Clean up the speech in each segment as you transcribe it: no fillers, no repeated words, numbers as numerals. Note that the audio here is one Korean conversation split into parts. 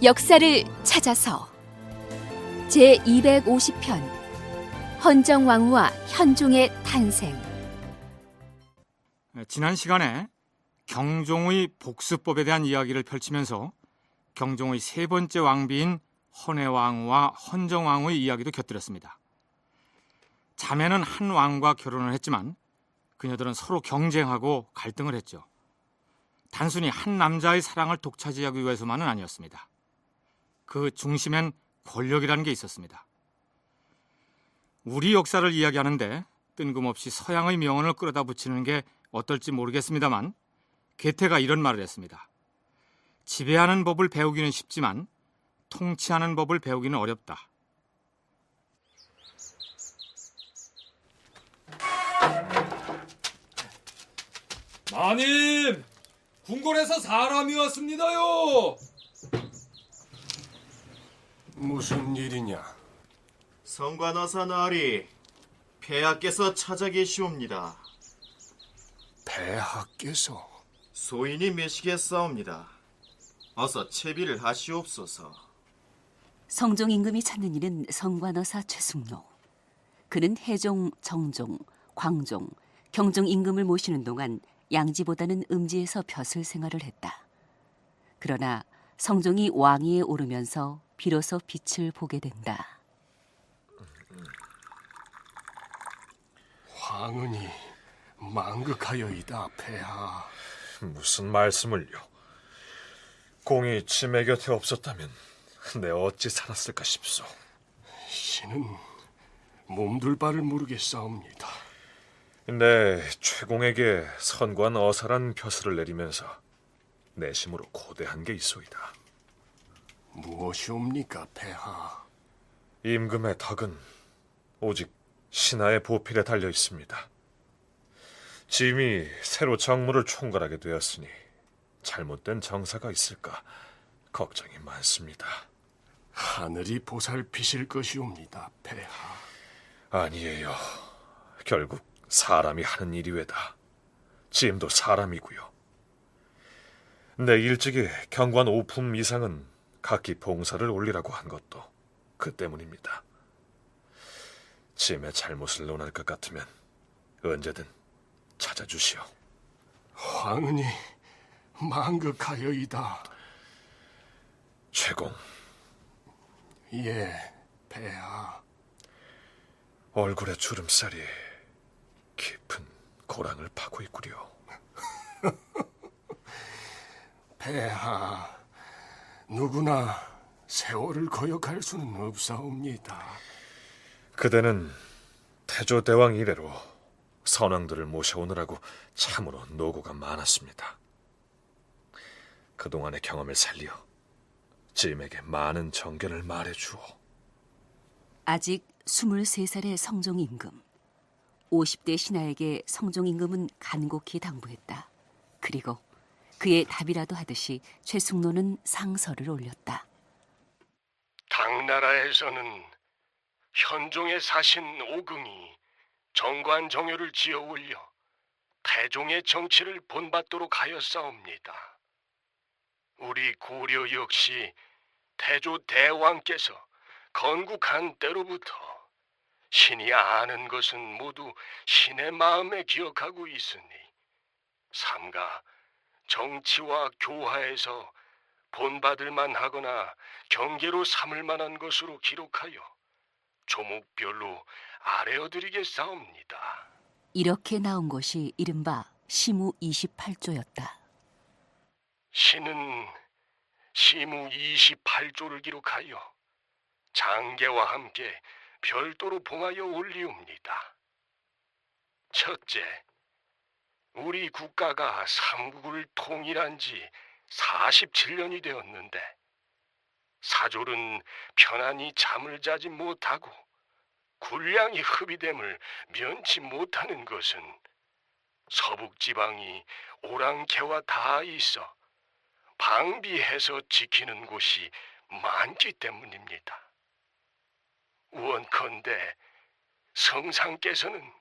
역사를 찾아서 제250편 헌정왕후와 현종의 탄생. 지난 시간에 경종의 복수법에 대한 이야기를 펼치면서 경종의 세 번째 왕비인 헌혜왕후와 헌정왕후의 이야기도 곁들였습니다. 자매는 한 왕과 결혼을 했지만 그녀들은 서로 경쟁하고 갈등을 했죠. 단순히 한 남자의 사랑을 독차지하기 위해서만은 아니었습니다. 그 중심엔 권력이라는 게 있었습니다. 우리 역사를 이야기하는데 뜬금없이 서양의 명언을 끌어다 붙이는 게 어떨지 모르겠습니다만 괴테가 이런 말을 했습니다. 지배하는 법을 배우기는 쉽지만 통치하는 법을 배우기는 어렵다. 마님! 궁궐에서 사람이 왔습니다요! 무슨 일이냐? 성관어사 나으리, 폐하께서 찾아 계시옵니다. 폐하께서? 소인이 매시겠사옵니다. 어서 채비를 하시옵소서. 성종 임금이 찾는 이는 성관어사 최숙로. 그는 해종, 정종, 광종, 경종 임금을 모시는 동안 양지보다는 음지에서 벼슬 생활을 했다. 그러나 성종이 왕위에 오르면서 비로소 빛을 보게 된다. 황은이 망극하여이다, 폐하. 무슨 말씀을요? 공이 치매 곁에 없었다면 내 어찌 살았을까 싶소. 신은 몸둘 바를 모르겠사옵니다. 내 최공에게 선관 어사란 벼슬을 내리면서 내심으로 고대한 게 있소이다. 무엇이옵니까, 폐하? 임금의 덕은 오직 신하의 보필에 달려 있습니다. 짐이 새로 정무를 총괄하게 되었으니 잘못된 정사가 있을까 걱정이 많습니다. 하늘이 보살피실 것이옵니다, 폐하. 아니에요. 결국 사람이 하는 일이외다. 짐도 사람이고요. 내 일찍이 경관 5품 이상은 각기 봉사를 올리라고 한 것도 그 때문입니다. 짐의 잘못을 논할 것 같으면 언제든 찾아주시오. 황은이 망극하여이다. 최공, 예, 폐하. 얼굴에 주름살이 깊은 고랑을 파고 있구려. 폐하, 누구나 세월을 거역할 수는 없사옵니다. 그대는 태조대왕 이래로 선왕들을 모셔오느라고 참으로 노고가 많았습니다. 그동안의 경험을 살려 짐에게 많은 정견을 말해주오. 아직 23살의 성종 임금. 50대 신하에게 성종 임금은 간곡히 당부했다. 그리고 그의 답이라도 하듯이 최숙로는 상서를 올렸다. 당나라에서는 현종의 사신 오긍이 정관 정효를 지어 올려 태종의 정치를 본받도록 하였사옵니다. 우리 고려 역시 태조 대왕께서 건국한 때로부터 신이 아는 것은 모두 신의 마음에 기억하고 있으니 삼가 정치와 교화에서 본받을 만하거나 경계로 삼을 만한 것으로 기록하여 조목별로 아뢰어드리겠사옵니다. 이렇게 나온 것이 이른바 시무 28조였다. 신은 시무 28조를 기록하여 장계와 함께 별도로 봉하여 올리옵니다. 첫째, 우리 국가가 삼국을 통일한 지 47년이 되었는데 사졸은 편안히 잠을 자지 못하고 군량이 흡입됨을 면치 못하는 것은 서북지방이 오랑캐와 다 있어 방비해서 지키는 곳이 많기 때문입니다. 원컨대 성상께서는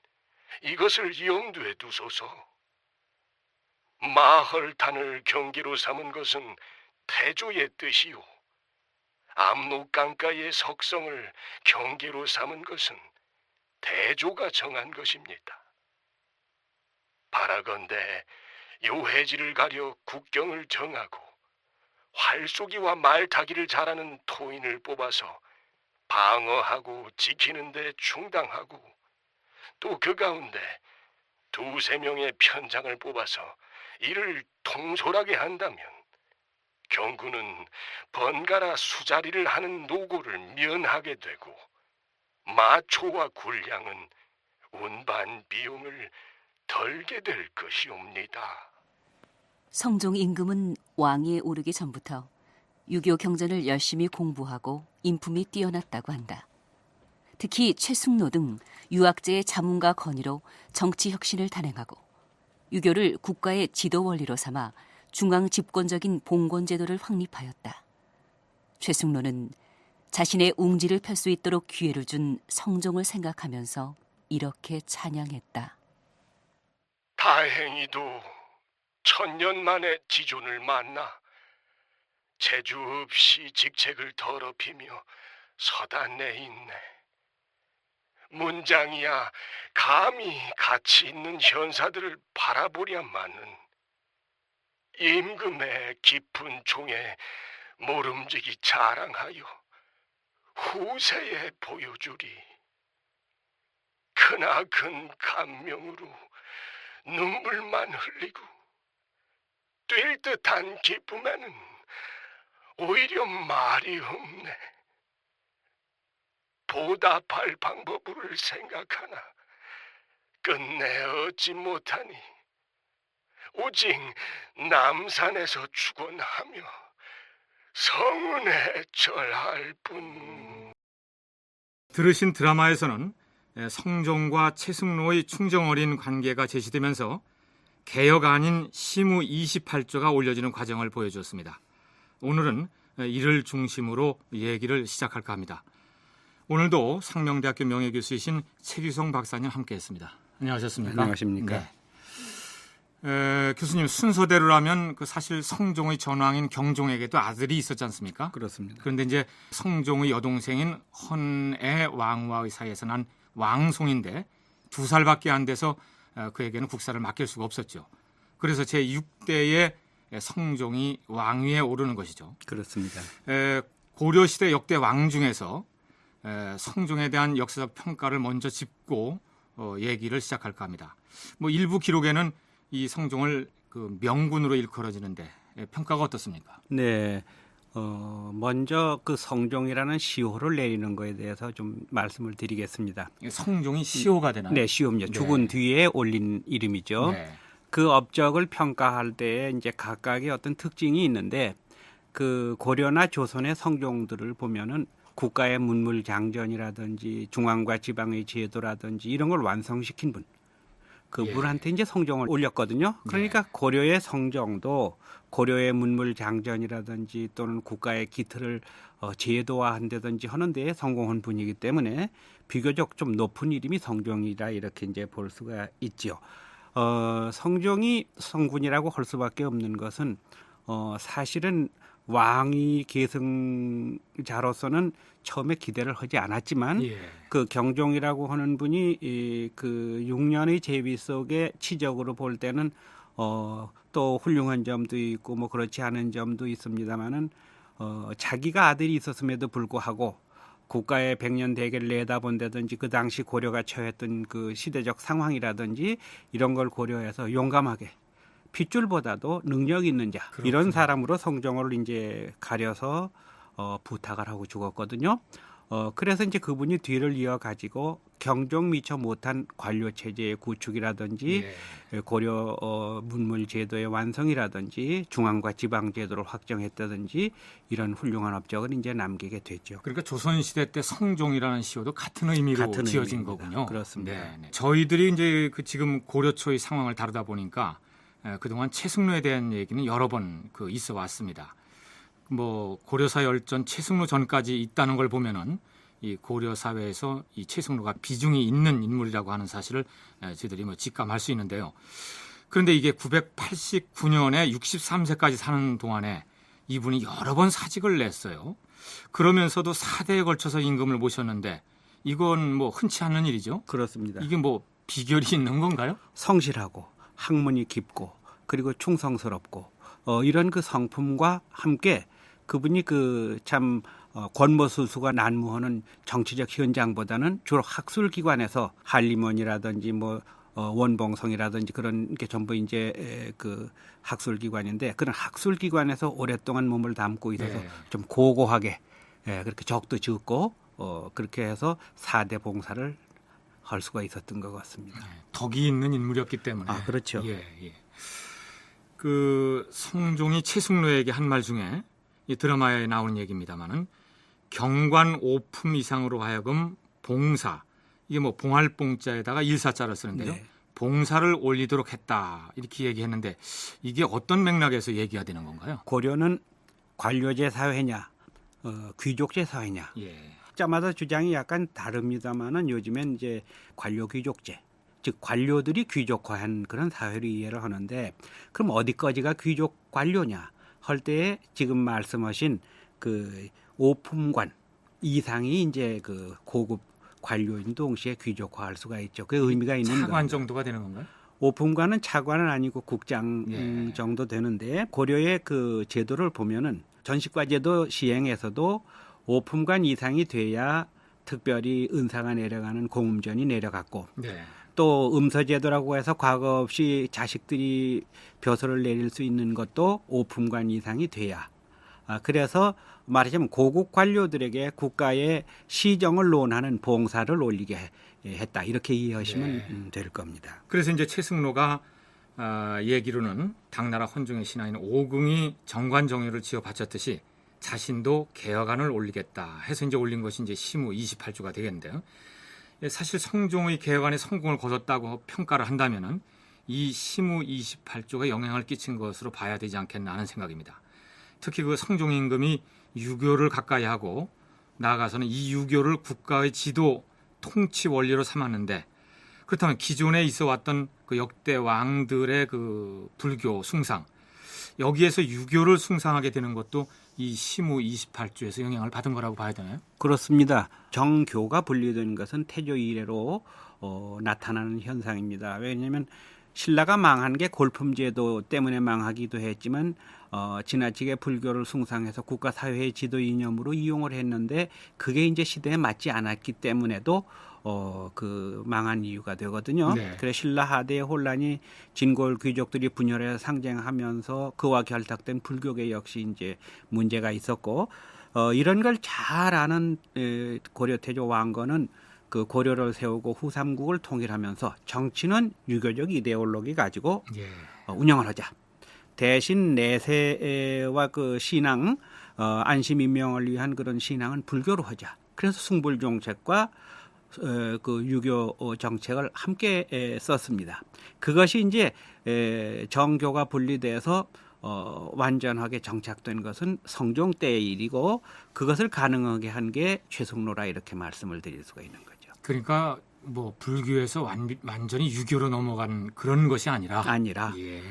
이것을 염두에 두소서. 마헐탄을 경계로 삼은 것은 태조의 뜻이요 압록강가의 석성을 경계로 삼은 것은 대조가 정한 것입니다. 바라건대 요해지를 가려 국경을 정하고 활쏘기와 말타기를 잘하는 토인을 뽑아서 방어하고 지키는 데 충당하고 또 그 가운데 2-3명의 편장을 뽑아서 이를 통솔하게 한다면 경군은 번갈아 수자리를 하는 노고를 면하게 되고 마초와 굴량은 운반 비용을 덜게 될 것이옵니다. 성종 임금은 왕위에 오르기 전부터 유교 경전을 열심히 공부하고 인품이 뛰어났다고 한다. 특히 최숙로 등 유학제의 자문과 건의로 정치 혁신을 단행하고 유교를 국가의 지도 원리로 삼아 중앙 집권적인 봉건 제도를 확립하였다. 최숙로는 자신의 웅지를 펼 수 있도록 기회를 준 성종을 생각하면서 이렇게 찬양했다. 다행히도 1000년 만에 지존을 만나 재주 없이 직책을 더럽히며 서단내 있네. 문장이야 감히 가치 있는 현사들을 바라보랴마는 임금의 깊은 종에 모름지기 자랑하여 후세에 보여주리. 크나큰 감명으로 눈물만 흘리고 뛸 듯한 기쁨에는 오히려 말이 없네. 보답할 방법을 생각하나 끝내 얻지 못하니 오직 남산에서 축원하며 성운에 절할 뿐. 들으신 드라마에서는 성종과 최숙로의 충정 어린 관계가 제시되면서 개역 아닌 시무 28조가 올려지는 과정을 보여주었습니다. 오늘은 이를 중심으로 얘기를 시작할까 합니다. 오늘도 상명대학교 명예교수이신 최규성 박사님 함께했습니다. 안녕하셨습니까? 안녕하십니까? 네. 교수님, 순서대로라면 사실 성종의 전왕인 경종에게도 아들이 있었지 않습니까? 그렇습니다. 그런데 이제 성종의 여동생인 헌의 왕후와의 사이에서 난 왕송인데 2살밖에 안 돼서 그에게는 국사를 맡길 수가 없었죠. 그래서 제6대의 성종이 왕위에 오르는 것이죠. 그렇습니다. 고려시대 역대 왕 중에서 성종에 대한 역사적 평가를 먼저 짚고 얘기를 시작할까 합니다. 일부 기록에는 이 성종을 명군으로 일컬어지는데 평가가 어떻습니까? 네, 먼저 그 성종이라는 시호를 내리는 거에 대해서 좀 말씀을 드리겠습니다. 성종이 시호가 되나요? 네, 시호입니다. 네. 죽은 뒤에 올린 이름이죠. 네. 그 업적을 평가할 때 이제 각각의 어떤 특징이 있는데 그 고려나 조선의 성종들을 보면은 국가의 문물장전이라든지 중앙과 지방의 제도라든지 이런 걸 완성시킨 분. 그분한테 이제 성종을 올렸거든요. 그러니까 고려의 성종도 고려의 문물장전이라든지 또는 국가의 기틀을 제도화한다든지 하는 데에 성공한 분이기 때문에 비교적 좀 높은 이름이 성종이라 이렇게 이제 볼 수가 있죠. 성종이 성군이라고 할 수밖에 없는 것은 사실은 왕위 계승자로서는 처음에 기대를 하지 않았지만 그 경종이라고 하는 분이 그 6년의 재위 속에 치적으로 볼 때는 또 훌륭한 점도 있고 뭐 그렇지 않은 점도 있습니다만은 자기가 아들이 있었음에도 불구하고 국가의 백년 대계를 내다본다든지 그 당시 고려가 처했던 그 시대적 상황이라든지 이런 걸 고려해서 용감하게 핏줄보다도 능력 있는 자 그렇군요. 이런 사람으로 성종을 이제 가려서 부탁을 하고 죽었거든요. 그래서 이제 그분이 뒤를 이어가지고 경종 미처 못한 관료 체제의 구축이라든지 고려 문물 제도의 완성이라든지 중앙과 지방 제도를 확정했다든지 이런 훌륭한 업적을 이제 남기게 됐죠. 그러니까 조선 시대 때 성종이라는 시호도 같은 의미로 같은 지어진 의미입니다. 거군요. 그렇습니다. 네. 저희들이 이제 지금 고려 초의 상황을 다루다 보니까 그동안 최숙로에 대한 얘기는 여러 번 있어 왔습니다. 고려사 열전 최숙로 전까지 있다는 걸 보면은 이 고려 사회에서 이 최숙로가 비중이 있는 인물이라고 하는 사실을 저희들이 직감할 수 있는데요. 그런데 이게 989년에 63세까지 사는 동안에 이분이 여러 번 사직을 냈어요. 그러면서도 4대에 걸쳐서 임금을 모셨는데 이건 뭐 흔치 않은 일이죠. 그렇습니다. 이게 뭐 비결이 있는 건가요? 성실하고 학문이 깊고 그리고 충성스럽고 이런 그 성품과 함께 그분이 그 참 권모술수가 난무하는 정치적 현장보다는 주로 학술기관에서 한림원이라든지 뭐 원봉성이라든지 그런 게 전부 이제 그 학술기관인데 그런 학술기관에서 오랫동안 몸을 담고 있어서 네. 좀 고고하게 그렇게 적도 짓고 그렇게 해서 4대 봉사를 할 수가 있었던 것 같습니다. 덕이 있는 인물이었기 때문에. 아, 그렇죠. 예. 그 성종이 최숙로에게 한 말 중에 이 드라마에 나오는 얘기입니다만은 경관 5품 이상으로 하여금 봉사, 이게 뭐 봉할봉자에다가 일사자를 쓰는데요. 네. 봉사를 올리도록 했다 이렇게 얘기했는데 이게 어떤 맥락에서 얘기가 되는 건가요? 고려는 관료제 사회냐 귀족제 사회냐 예. 자마다 주장이 약간 다릅니다만은 요즘엔 이제 관료 귀족제, 즉 관료들이 귀족화한 그런 사회를 이해를 하는데 그럼 어디까지가 귀족 관료냐 할 때에 지금 말씀하신 그 5품관 이상이 이제 그 고급 관료인 동시에 귀족화할 수가 있죠. 그 의미가 있는 차관 겁니다. 정도가 되는 건가요? 5품관은 차관은 아니고 국장 예. 정도 되는데 고려의 그 제도를 보면은 전식과제도 시행에서도 5품관 이상이 돼야 특별히 은사가 내려가는 공음전이 내려갔고 네. 또 음서제도라고 해서 과거 없이 자식들이 벼슬을 내릴 수 있는 것도 5품관 이상이 돼야 그래서 말하자면 고급 관료들에게 국가의 시정을 논하는 봉사를 올리게 했다 이렇게 이해하시면 될 겁니다. 그래서 이제 최승로가 얘기로는 당나라 헌종의 신하인 오궁이 정관정유를 지어 바쳤듯이 자신도 개혁안을 올리겠다 해서 이제 올린 것이 이제 시무 28조가 되겠는데요. 사실 성종의 개혁안에 성공을 거뒀다고 평가를 한다면은 이 시무 28조가 영향을 끼친 것으로 봐야 되지 않겠나 하는 생각입니다. 특히 그 성종 임금이 유교를 가까이 하고 나아가서는 이 유교를 국가의 지도 통치 원리로 삼았는데 그렇다면 기존에 있어 왔던 그 역대 왕들의 그 불교 숭상 여기에서 유교를 숭상하게 되는 것도 이 시무 28조에서 영향을 받은 거라고 봐야 되나요? 그렇습니다. 정교가 분리된 것은 태조 이래로 나타나는 현상입니다. 왜냐하면 신라가 망한 게 골품제도 때문에 망하기도 했지만 지나치게 불교를 숭상해서 국가 사회의 지도 이념으로 이용을 했는데 그게 이제 시대에 맞지 않았기 때문에도 그 망한 이유가 되거든요. 네. 그래서 신라 하대의 혼란이 진골 귀족들이 분열해서 상쟁하면서 그와 결탁된 불교계 역시 이제 문제가 있었고 이런 걸 잘 아는 고려 태조 왕건은 그 고려를 세우고 후삼국을 통일하면서 정치는 유교적 이데올로기 가지고 예. 운영을 하자. 대신 내세와 그 신앙 안심인명을 위한 그런 신앙은 불교로 하자. 그래서 숭불종책과 그 유교 정책을 함께 썼습니다. 그것이 이제 정교가 분리돼서 완전하게 정착된 것은 성종 때의 일이고 그것을 가능하게 한 게 최승로라 이렇게 말씀을 드릴 수가 있는 거죠. 그러니까 뭐 불교에서 완전히 유교로 넘어간 그런 것이 아니라 예.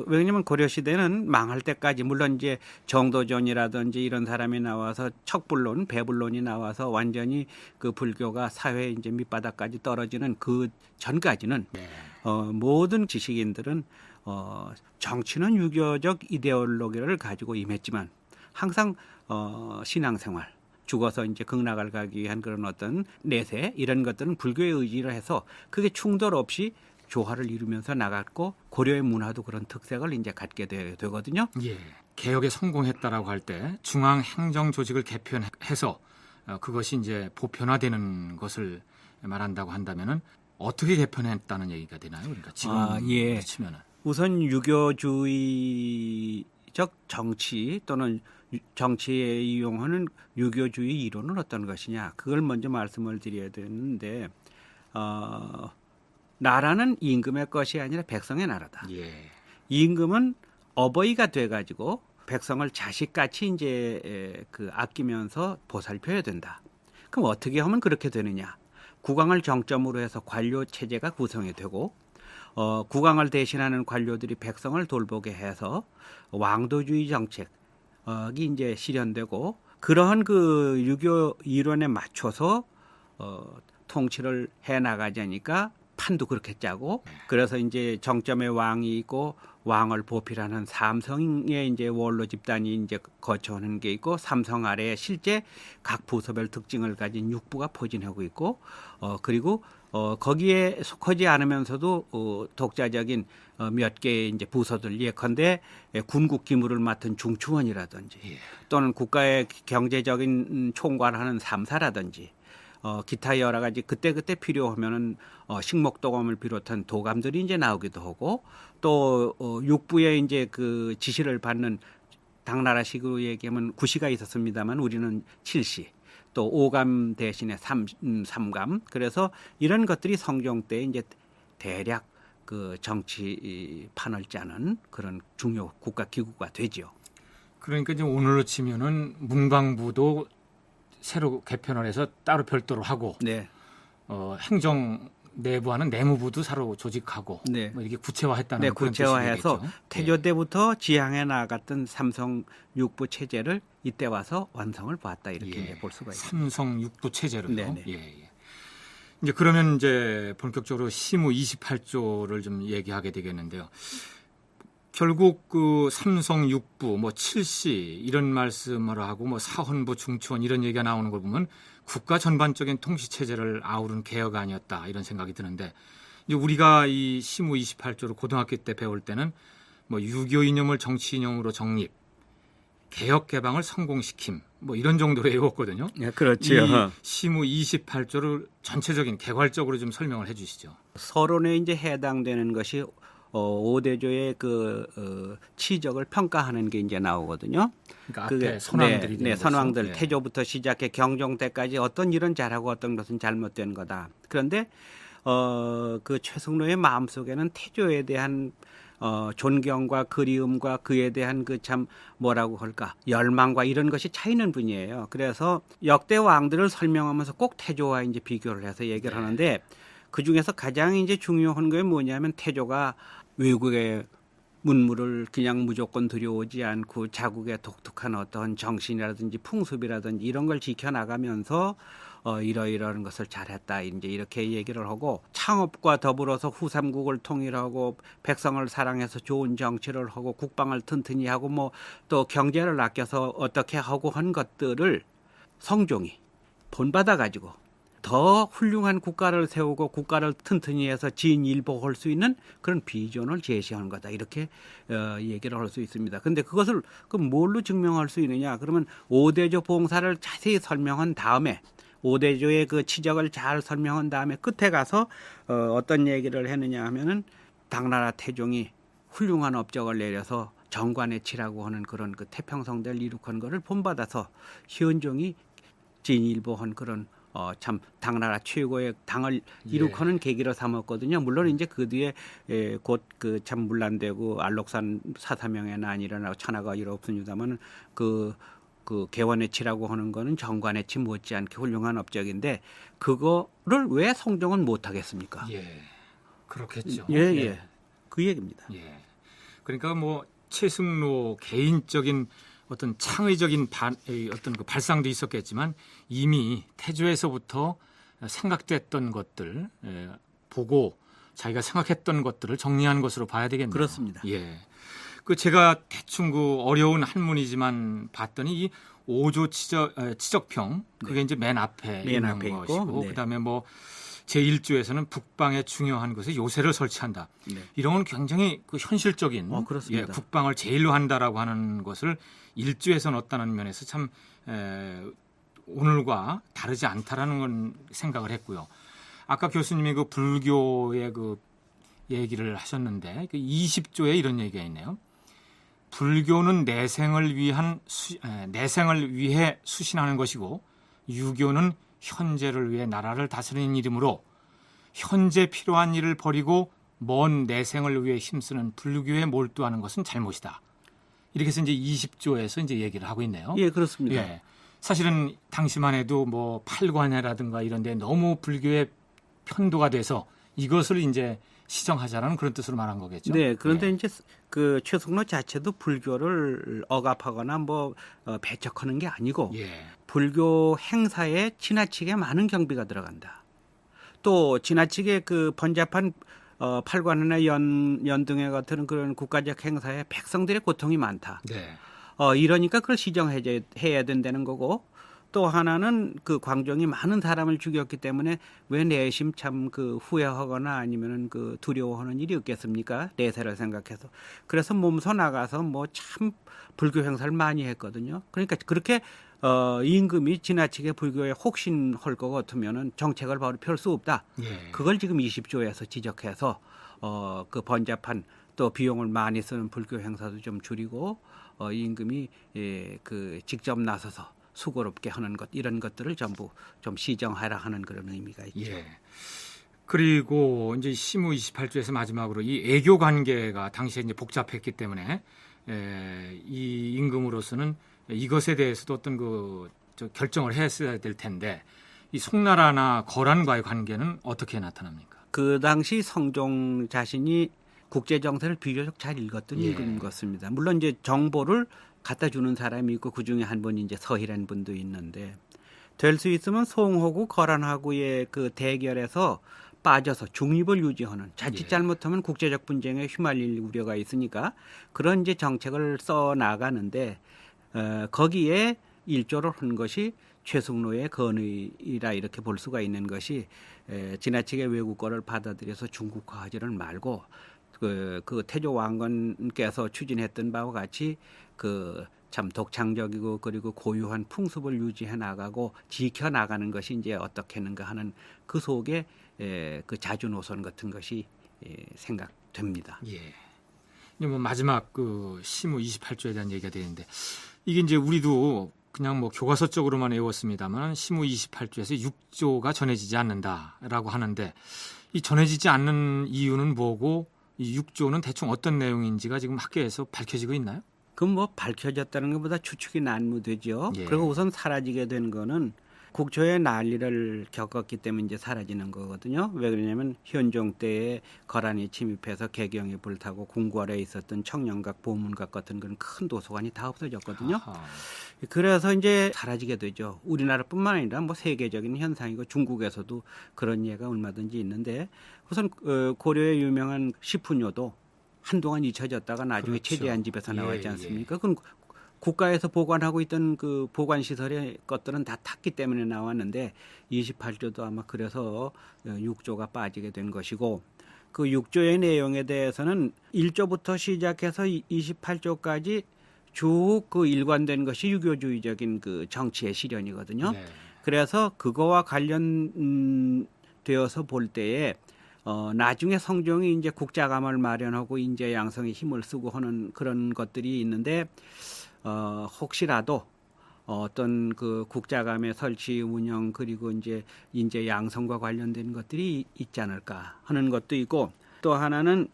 왜냐하면 고려 시대는 망할 때까지 물론 이제 정도전이라든지 이런 사람이 나와서 척불론, 배불론이 나와서 완전히 그 불교가 사회 이제 밑바닥까지 떨어지는 그 전까지는 네. 모든 지식인들은 정치는 유교적 이데올로기를 가지고 임했지만 항상 신앙생활 죽어서 이제 극락을 가기 위한 그런 어떤 내세 이런 것들은 불교의 의지를 해서 그게 충돌 없이 조화를 이루면서 나갔고 고려의 문화도 그런 특색을 이제 갖게 되거든요. 예. 개혁에 성공했다라고 할 때 중앙 행정 조직을 개편해서 그것이 이제 보편화되는 것을 말한다고 한다면은 어떻게 개편했다는 얘기가 되나요? 그러니까 지금 치면은 우선 유교주의적 정치 또는 정치에 이용하는 유교주의 이론은 어떤 것이냐 그걸 먼저 말씀을 드려야 되는데 나라는 임금의 것이 아니라 백성의 나라다. 예. 임금은 어버이가 돼가지고 백성을 자식같이 이제 그 아끼면서 보살펴야 된다. 그럼 어떻게 하면 그렇게 되느냐? 국왕을 정점으로 해서 관료 체제가 구성이 되고 국왕을 대신하는 관료들이 백성을 돌보게 해서 왕도주의 정책 이제 실현되고 그러한 그 유교 이론에 맞춰서 통치를 해 나가자니까 판도 그렇게 짜고 그래서 이제 정점의 왕이 있고 왕을 보필하는 삼성의 이제 원로 집단이 이제 거쳐오는 게 있고 삼성 아래에 실제 각 부서별 특징을 가진 육부가 포진하고 있고 그리고 거기에 속하지 않으면서도 독자적인 몇 개의 이제 부서들 예컨대 군국 기물을 맡은 중추원이라든지 또는 국가의 경제적인 총괄하는 삼사라든지 기타 여러 가지 그때그때 필요하면은 식목도감을 비롯한 도감들이 이제 나오기도 하고 또 육부에 이제 그 지시를 받는 당나라식으로 얘기하면 구시가 있었습니다만 우리는 칠시 또 오감 대신에 삼감 그래서 이런 것들이 성종 때 이제 대략 그 정치 판을 짜는 그런 중요 국가 기구가 되죠. 그러니까 이제 오늘로 치면은 문광부도 새로 개편을 해서 따로 별도로 하고 네. 행정 내부하는 내무부도 새로 조직하고 네. 뭐 이렇게 구체화했다는 네, 그런 구체화해서 뜻이겠죠. 태조 때부터 지향해 나갔던 삼성 육부 체제를 이때 와서 완성을 봤다 이렇게 예. 이제 볼 수가 있습니다. 삼성 육부 체제로요. 네네. 예. 이제 그러면 이제 본격적으로 시무 28조를 좀 얘기하게 되겠는데요. 결국 그 삼성 육부, 뭐 칠시 이런 말씀을 하고 뭐 사헌부, 중추원 이런 얘기가 나오는 걸 보면 국가 전반적인 통치 체제를 아우른 개혁 아니었다 이런 생각이 드는데 이제 우리가 이 시무 28조를 고등학교 때 배울 때는 뭐 유교 이념을 정치 이념으로 정립, 개혁 개방을 성공시킴 뭐 이런 정도로 외웠거든요. 네, 그렇죠. 이 시무 28조를 전체적인 개괄적으로 좀 설명을 해주시죠. 서론에 이제 해당되는 것이 5대조의 그 치적을 평가하는 게 이제 나오거든요. 그러니까 앞에 선왕들이 되는 거죠. 선왕들 네. 태조부터 시작해 경종 때까지 어떤 일은 잘하고 어떤 것은 잘못된 거다. 그런데 그 최승로의 마음속에는 태조에 대한 존경과 그리움과 그에 대한 그 참 뭐라고 할까 열망과 이런 것이 차이는 분이에요. 그래서 역대 왕들을 설명하면서 꼭 태조와 이제 비교를 해서 얘기를 하는데 그 중에서 가장 이제 중요한 게 뭐냐면 태조가 외국의 문물을 그냥 무조건 들여오지 않고 자국의 독특한 어떤 정신이라든지 풍습이라든지 이런 걸 지켜나가면서 이러이러한 것을 잘했다 이제 이렇게 얘기를 하고 창업과 더불어서 후삼국을 통일하고 백성을 사랑해서 좋은 정치를 하고 국방을 튼튼히 하고 뭐 또 경제를 아껴서 어떻게 하고 한 것들을 성종이 본받아 가지고 더 훌륭한 국가를 세우고 국가를 튼튼히 해서 진일보할 수 있는 그런 비전을 제시하는 거다 이렇게 얘기를 할 수 있습니다. 그런데 그것을 그럼 뭘로 증명할 수 있느냐? 그러면 5대조 봉사를 자세히 설명한 다음에 5대조의 그 치적을 잘 설명한 다음에 끝에 가서 어떤 얘기를 했느냐 하면은 당나라 태종이 훌륭한 업적을 내려서 정관의치라고 하는 그런 그 태평성대를 이룩한 것을 본받아서 희은종이 진일보한 그런 참 당나라 최고의 당을 이룩하는 계기로 삼았거든요. 물론 이제 그 뒤에 곧 그 참 문란되고 알록산 사사명예는 안 일어나고 천하가 일 없습니다만 그 개원의 치라고 하는 거는 정관의 치 못지않게 훌륭한 업적인데 그거를 왜 성종은 못 하겠습니까? 예, 그렇겠죠. 예. 그 얘기입니다. 예. 그러니까 뭐 최승로 개인적인 어떤 창의적인 어떤 그 발상도 있었겠지만 이미 태조에서부터 생각됐던 것들 보고 자기가 생각했던 것들을 정리한 것으로 봐야 되겠네요. 그렇습니다. 예. 그 제가 대충 그 어려운 한문이지만 봤더니 이 5조 치적평 그게 이제 맨 앞에 있는 있고, 것이고 네. 그다음에 뭐 제1조에서는 북방에 중요한 것에 요새를 설치한다. 네. 이런 건 굉장히 그 현실적인 그렇습니다. 예, 국방을 제일로 한다라고 하는 것을 1조에서 넣었다는 면에서 참 오늘과 다르지 않다라는 건 생각을 했고요. 아까 교수님이 그 불교의 그 얘기를 하셨는데 그 20조에 이런 얘기가 있네요. 불교는 내생을 위해 수신하는 것이고 유교는 현재를 위해 나라를 다스리는 이름으로 현재 필요한 일을 버리고 먼 내생을 위해 힘쓰는 불교에 몰두하는 것은 잘못이다. 이렇게 해서 이제 20조에서 이제 얘기를 하고 있네요. 예, 그렇습니다. 예. 사실은 당시만 해도 뭐 팔관회라든가 이런 데 너무 불교의 편도가 돼서 이것을 이제 시정하자라는 그런 뜻으로 말한 거겠죠. 네, 그런데 예. 이제 그 최숙로 자체도 불교를 억압하거나 뭐 배척하는 게 아니고 예. 불교 행사에 지나치게 많은 경비가 들어간다. 또 지나치게 그 번잡한 팔관이나 연등회 같은 그런 국가적 행사에 백성들의 고통이 많다. 네. 이러니까 그걸 시정해야 된다는 거고, 또 하나는 그 광종이 많은 사람을 죽였기 때문에 왜 내심 참 그 후회하거나 아니면은 그 두려워하는 일이 없겠습니까? 내세를 생각해서. 그래서 몸소 나가서 뭐 참 불교 행사를 많이 했거든요. 그러니까 그렇게 임금이 지나치게 불교에 혹신할 것 같으면은 정책을 바로 펼 수 없다. 예. 그걸 지금 20조에서 지적해서 그 번잡한 또 비용을 많이 쓰는 불교 행사도 좀 줄이고 임금이 그 직접 나서서 수고롭게 하는 것 이런 것들을 전부 좀 시정하라 하는 그런 의미가 있죠. 예. 그리고 이제 시무 28조에서 마지막으로 이 애교 관계가 당시에 이제 복잡했기 때문에 이 임금으로서는 이것에 대해서도 어떤 저 결정을 했어야 될 텐데 이 송나라나 거란과의 관계는 어떻게 나타납니까? 그 당시 성종 자신이 국제 정세를 비교적 잘 읽었던 예. 임금인 것 같습니다. 물론 이제 정보를 갖다 주는 사람이 있고 그 중에 한 분이 이제 서희라는 분도 있는데 될 수 있으면 송하고 거란하고의 그 대결에서 빠져서 중립을 유지하는 자칫 예. 잘못하면 국제적 분쟁에 휘말릴 우려가 있으니까 그런 이제 정책을 써 나가는데 거기에 일조를 한 것이 최숙로의 건의라 이렇게 볼 수가 있는 것이 지나치게 외국 거를 받아들여서 중국화하지를 말고 그 태조 왕건께서 추진했던 바와 같이 그 참 독창적이고 그리고 고유한 풍습을 유지해 나가고 지켜 나가는 것이 이제 어떻게 하는가 하는 그 속에 그 자주 노선 같은 것이 생각됩니다. 예. 이제 뭐 마지막 그 시무 28조에 대한 얘기가 되는데 이게 이제 우리도 그냥 뭐 교과서적으로만 외웠습니다만 시무 28조에서 6조가 전해지지 않는다라고 하는데 이 전해지지 않는 이유는 뭐고 이 6조는 대충 어떤 내용인지가 지금 학계에서 밝혀지고 있나요? 그럼 뭐 밝혀졌다는 것보다 추측이 난무되죠. 예. 그리고 우선 사라지게 된 거는 국초의 난리를 겪었기 때문에 이제 사라지는 거거든요. 왜 그러냐면 현종 때에 거란이 침입해서 개경에 불타고 궁궐에 있었던 청년각, 보문각 같은 그런 큰 도서관이 다 없어졌거든요. 아하. 그래서 이제 사라지게 되죠. 우리나라뿐만 아니라 뭐 세계적인 현상이고 중국에서도 그런 예가 얼마든지 있는데 우선 고려의 유명한 시푸녀도 한동안 잊혀졌다가 나중에 그렇죠. 최재한 집에서 나왔지 예, 않습니까? 그건 국가에서 보관하고 있던 그 보관 시설의 것들은 다 탔기 때문에 나왔는데 28조도 아마 그래서 6조가 빠지게 된 것이고 그 6조의 내용에 대해서는 1조부터 시작해서 28조까지 쭉 그 일관된 것이 유교주의적인 그 정치의 실현이거든요. 네. 그래서 그거와 관련되어서 볼 때에 나중에 성종이 이제 국자감을 마련하고 인재 양성에 힘을 쓰고 하는 그런 것들이 있는데 혹시라도 어떤 그 국자감의 설치 운영 그리고 이제 인재 양성과 관련된 것들이 있지 않을까 하는 것도 있고 또 하나는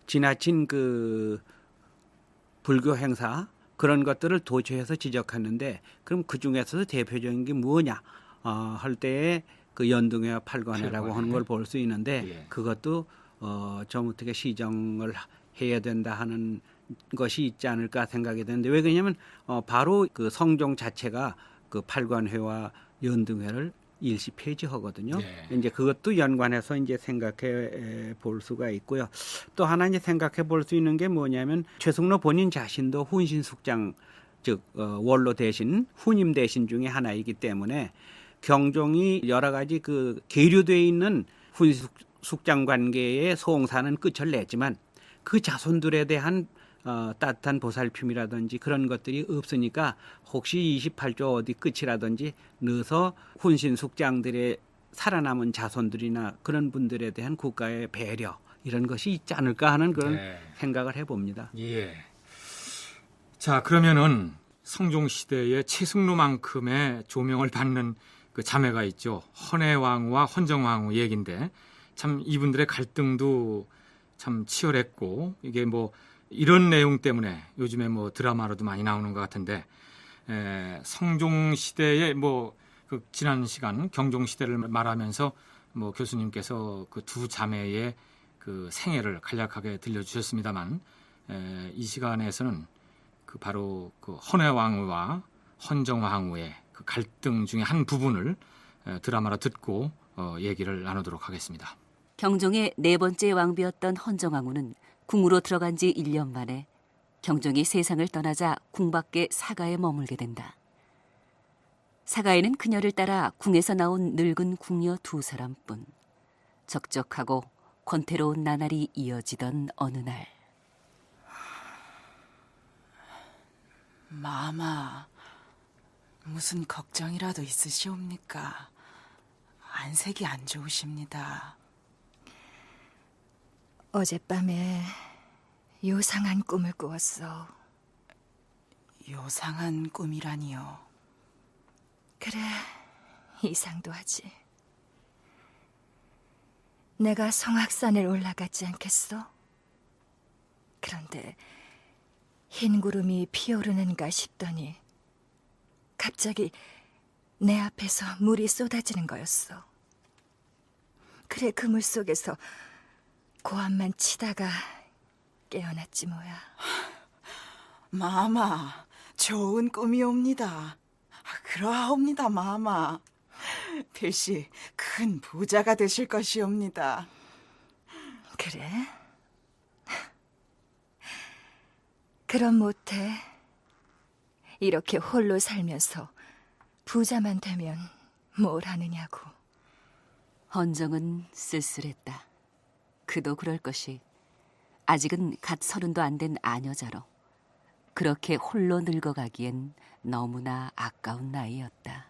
지나친 그 불교 행사 그런 것들을 도처에서 지적하는데 그럼 그 중에서도 대표적인 게 뭐냐 할 때에 그 연등회와 팔관회라고 하는 걸 볼 수 있는데 예. 그것도 좀 어떻게 시정을 해야 된다 하는 것이 있지 않을까 생각이 되는데 왜 그러냐면 바로 그 성종 자체가 그 팔관회와 연등회를 일시 폐지하거든요. 네. 이제 그것도 연관해서 이제 생각해 볼 수가 있고요. 또 하나 이제 생각해 볼 수 있는 게 뭐냐면 최숙로 본인 자신도 훈신숙장 즉 원로 대신 후임 대신 중에 하나이기 때문에 경종이 여러 가지 그 계류되어 있는 훈신숙장 관계의 소홍사는 끝을 냈지만 그 자손들에 대한 따뜻한 보살핌이라든지 그런 것들이 없으니까 혹시 28조 어디 끝이라든지 넣어서 훈신 숙장들의 살아남은 자손들이나 그런 분들에 대한 국가의 배려 이런 것이 있지 않을까 하는 그런 네. 생각을 해봅니다. 예. 자, 그러면은 성종 시대의 최숙로만큼의 조명을 받는 그 자매가 있죠. 헌해왕후와 헌정왕후 얘기인데 참 이분들의 갈등도 참 치열했고 이게 뭐 이런 내용 때문에 요즘에 뭐 드라마로도 많이 나오는 것 같은데 성종 시대의 뭐 그 지난 시간 경종 시대를 말하면서 뭐 교수님께서 그 두 자매의 그 그 생애를 간략하게 들려주셨습니다만 이 시간에서는 그 바로 그 헌해왕후와 헌정왕후의 그 갈등 중에 한 부분을 드라마로 듣고 얘기를 나누도록 하겠습니다. 경종의 네 번째 왕비였던 헌정왕후는 궁으로 들어간 지 1년 만에 경종이 세상을 떠나자 궁 밖의 사가에 머물게 된다. 사가에는 그녀를 따라 궁에서 나온 늙은 궁녀 2사람뿐. 적적하고 권태로운 나날이 이어지던 어느 날. 마마, 무슨 걱정이라도 있으시옵니까? 안색이 안 좋으십니다. 어젯밤에 요상한 꿈을 꾸었어. 요상한 꿈이라니요. 그래, 이상도 하지. 내가 성악산을 올라갔지 않겠어? 그런데 흰 구름이 피오르는가 싶더니 갑자기 내 앞에서 물이 쏟아지는 거였어. 그래, 그 물 속에서 고함만 치다가 깨어났지 뭐야. 마마, 좋은 꿈이옵니다. 그러하옵니다, 마마. 필시 큰 부자가 되실 것이옵니다. 그래? 그럼 못해. 이렇게 홀로 살면서 부자만 되면 뭘 하느냐고. 헌정은 쓸쓸했다. 그도 그럴 것이 아직은 갓 30도 안 된 아녀자로 그렇게 홀로 늙어가기엔 너무나 아까운 나이였다.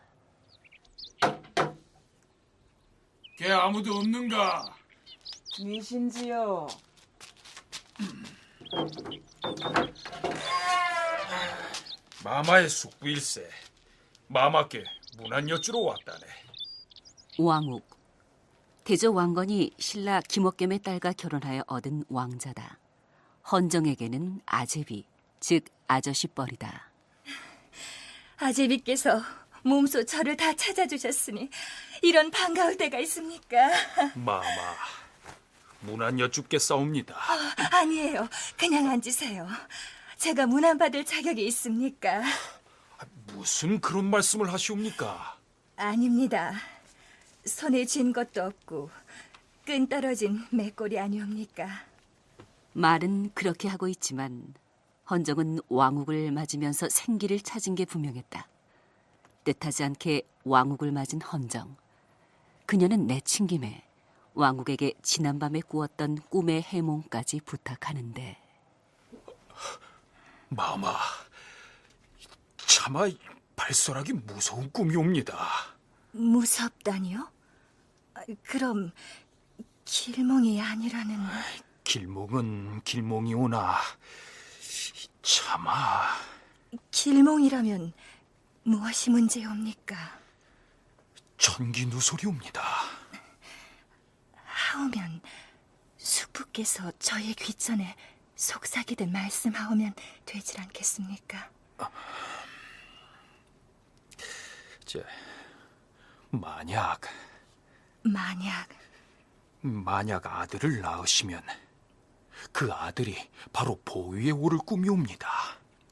걔 아무도 없는가? 중이신지요? 마마의 숙부일세. 마마께 문안 여쭈러 왔다네. 왕욱, 대저 왕건이 신라 김옥겸의 딸과 결혼하여 얻은 왕자다. 헌정에게는 아제비, 즉 아저씨뻘이다. 아제비께서 몸소 저를 다 찾아주셨으니 이런 반가울 때가 있습니까? 마마, 문안 여쭙겠사옵니다. 아니에요. 그냥 앉으세요. 제가 문안 받을 자격이 있습니까? 무슨 그런 말씀을 하시옵니까? 아닙니다. 손에 쥔 것도 없고 끈 떨어진 맷골이 아니옵니까? 말은 그렇게 하고 있지만 헌정은 왕욱을 맞으면서 생기를 찾은 게 분명했다. 뜻하지 않게 왕욱을 맞은 헌정. 그녀는 내친김에 왕욱에게 지난밤에 꾸었던 꿈의 해몽까지 부탁하는데. 마마, 차마 발설하기 무서운 꿈이옵니다. 무섭다니요? 그럼 길몽이 아니라는... 길몽은 길몽이오나 차마 길몽이라면 무엇이 문제옵니까? 전기누설이옵니다. 하오면 숙부께서 저의 귀전에 속삭이듯 말씀하오면 되질 않겠습니까? 만약 아들을 낳으시면 그 아들이 바로 보위에 오를 꿈이옵니다.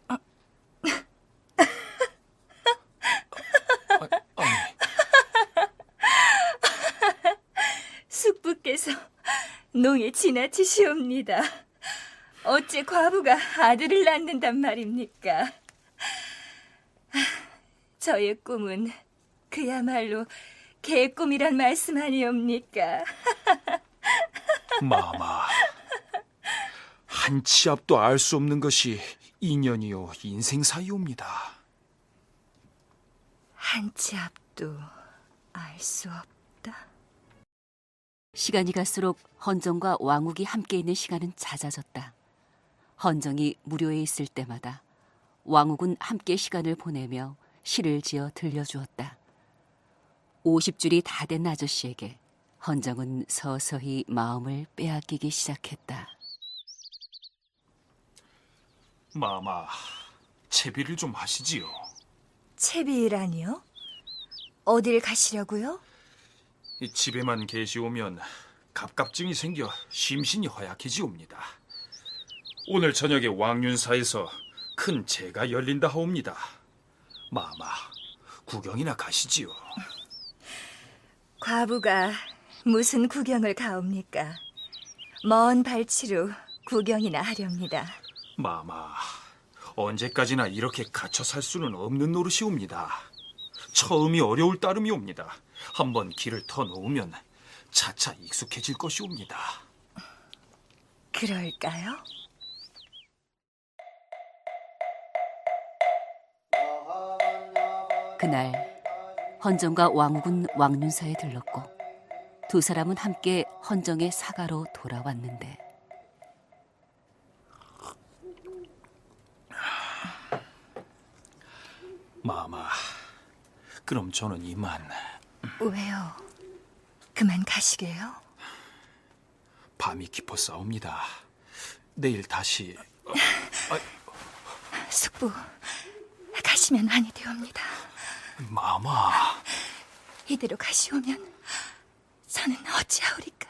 아니, 숙부께서 농에 지나치시옵니다. 어째 과부가 아들을 낳는단 말입니까? 저의 꿈은 그야말로 개꿈이란 말씀 아니옵니까? 마마, 한 치 앞도 알 수 없는 것이 인연이요 인생사이옵니다. 한 치 앞도 알 수 없다. 시간이 갈수록 헌정과 왕욱이 함께 있는 시간은 잦아졌다. 헌정이 무료에 있을 때마다 왕욱은 함께 시간을 보내며 시를 지어 들려주었다. 50줄이 다 된 아저씨에게 헌정은 서서히 마음을 빼앗기기 시작했다. 마마, 채비를 좀 하시지요. 채비라니요? 어딜 가시려고요? 집에만 계시오면 갑갑증이 생겨 심신이 허약해지옵니다. 오늘 저녁에 왕윤사에서 큰 제가 열린다 하옵니다. 마마, 구경이나 가시지요. 과부가 무슨 구경을 가옵니까? 먼 발치로 구경이나 하렵니다. 마마, 언제까지나 이렇게 갇혀 살 수는 없는 노릇이옵니다. 처음이 어려울 따름이옵니다. 한번 길을 터놓으면 차차 익숙해질 것이옵니다. 그럴까요? 그날 헌정과 왕후군 왕윤사에 들렀고 두 사람은 함께 헌정의 사가로 돌아왔는데 마마, 그럼 저는 이만. 왜요? 그만 가시게요? 밤이 깊어싸웁니다. 내일 다시. 숙부, 가시면 아니 되옵니다. 마마. 이대로 가시오면 저는 어찌하오리까?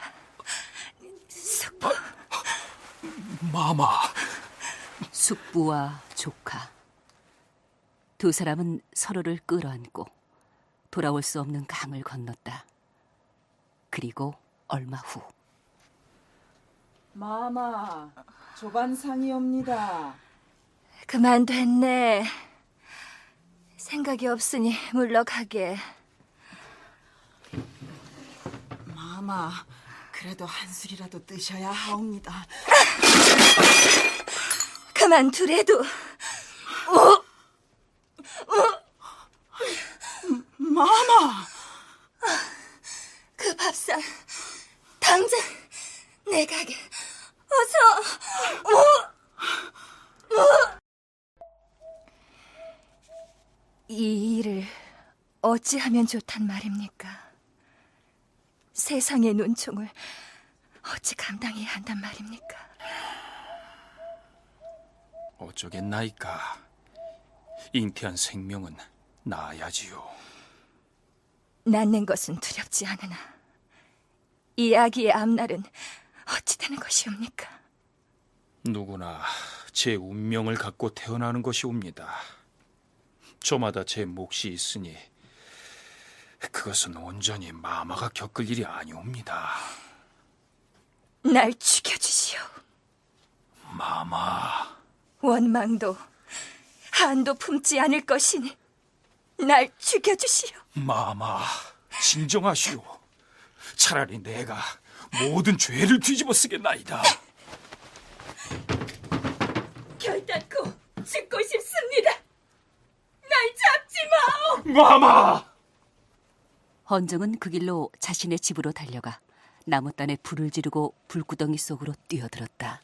숙부. 마마. 숙부와 조카 두 사람은 서로를 끌어안고 돌아올 수 없는 강을 건넜다. 그리고 얼마 후 마마, 조반상이옵니다. 그만 됐네. 생각이 없으니 물러가게. 마마, 그래도 한술이라도 뜨셔야 하옵니다. 그만 두래도. 마마! 그 밥상 당장 내가게. 어서. 이 일을 어찌하면 좋단 말입니까? 세상의 눈총을 어찌 감당해야 한단 말입니까? 어쩌겠나이까. 잉태한 생명은 낳아야지요. 낳는 것은 두렵지 않으나 이 아기의 앞날은 어찌 되는 것이옵니까? 누구나 제 운명을 갖고 태어나는 것이옵니다. 저마다 제 몫이 있으니 그것은 온전히 마마가 겪을 일이 아니옵니다. 날 죽여주시오. 마마. 원망도 한도 품지 않을 것이니 날 죽여주시오. 마마, 진정하시오. 차라리 내가 모든 죄를 뒤집어 쓰겠나이다. 결단코 죽고 싶습니다. 날 잡지 마오. 마마! 헌정은 그 길로 자신의 집으로 달려가 나무단에 불을 지르고 불구덩이 속으로 뛰어들었다.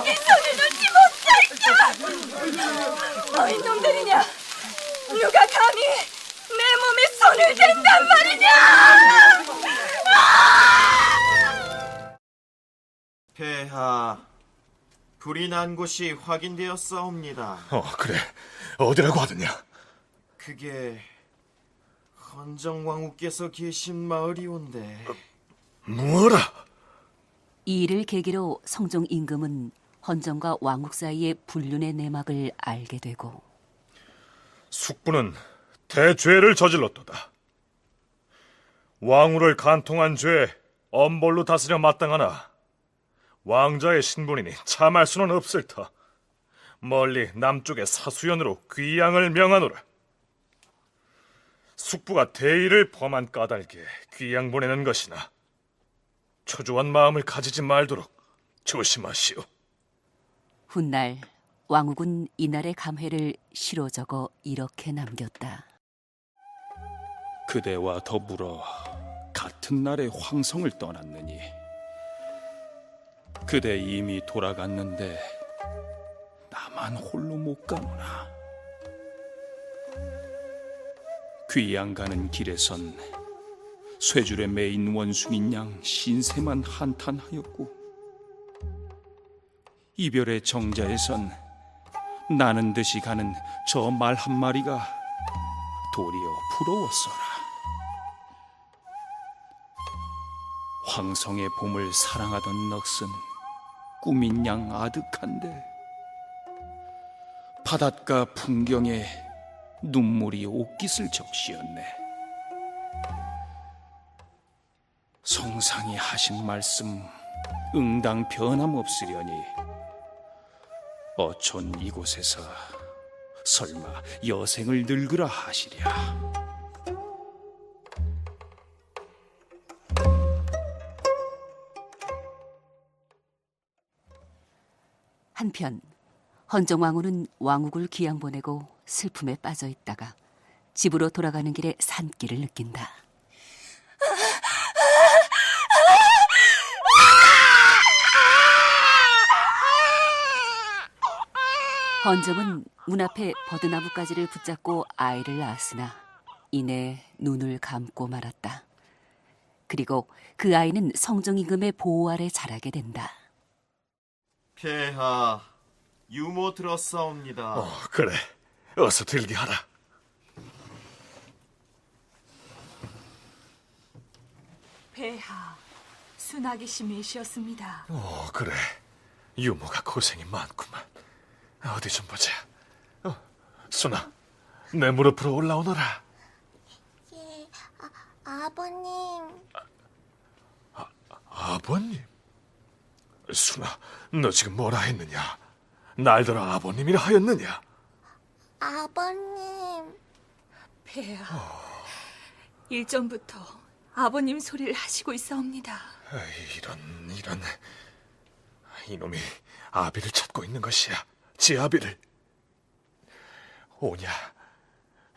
이 손을 놓지 못할까? 어린 놈들이냐? 누가 감히 내 몸에 손을 댄단 말이냐? 폐하, 불이 난 곳이 확인되었사옵니다. 그래. 어디라고 하더냐? 그게 헌정왕후께서 계신 마을이온데. 뭐라? 이 일을 계기로 성종 임금은 헌정과 왕국 사이의 불륜의 내막을 알게 되고 숙부는 대죄를 저질렀도다. 왕후를 간통한 죄에 엄벌로 다스려 마땅하나 왕자의 신분이니 참할 수는 없을 터 멀리 남쪽의 사수연으로 귀양을 명하노라. 숙부가 대의를 범한 까닭에 귀양 보내는 것이나 초조한 마음을 가지지 말도록 조심하시오. 훗날 왕욱은 이날의 감회를 시로 적어 이렇게 남겼다. 그대와 더불어 같은 날에 황성을 떠났느니 그대 이미 돌아갔는데 나만 홀로 못 가노라. 귀양 가는 길에선 쇠줄에 매인 원숭인 양 신세만 한탄하였고 이별의 정자에선 나는 듯이 가는 저 말 한 마리가 도리어 부러웠어라. 황성의 봄을 사랑하던 넋은 꿈인 양 아득한데 바닷가 풍경에 눈물이 옷깃을 적시었네. 성상이 하신 말씀 응당 변함없으려니 어촌 이곳에서 설마 여생을 늙으라 하시랴. 한편 헌정왕후는 왕욱을 귀양 보내고 슬픔에 빠져 있다가 집으로 돌아가는 길에 산기를 느낀다. 헌정은 문 앞에 버드나무가지를 붙잡고 아이를 낳았으나 이내 눈을 감고 말았다. 그리고 그 아이는 성종 임금의 보호 아래 자라게 된다. 폐하, 유모 들었사옵니다. 그래. 어서 들게 하라. 폐하, 순하기 심히시었습니다. 그래. 유모가 고생이 많구만. 어디 좀 보자. 순아, 내 무릎으로 올라오너라. 예, 아버님. 아버님? 순아, 너 지금 뭐라 했느냐? 날더러 아버님이라 하였느냐? 아버님. 폐하, 일전부터 아버님 소리를 하시고 있사옵니다. 이런. 이놈이 아비를 찾고 있는 것이야. 지 아비를. 오냐,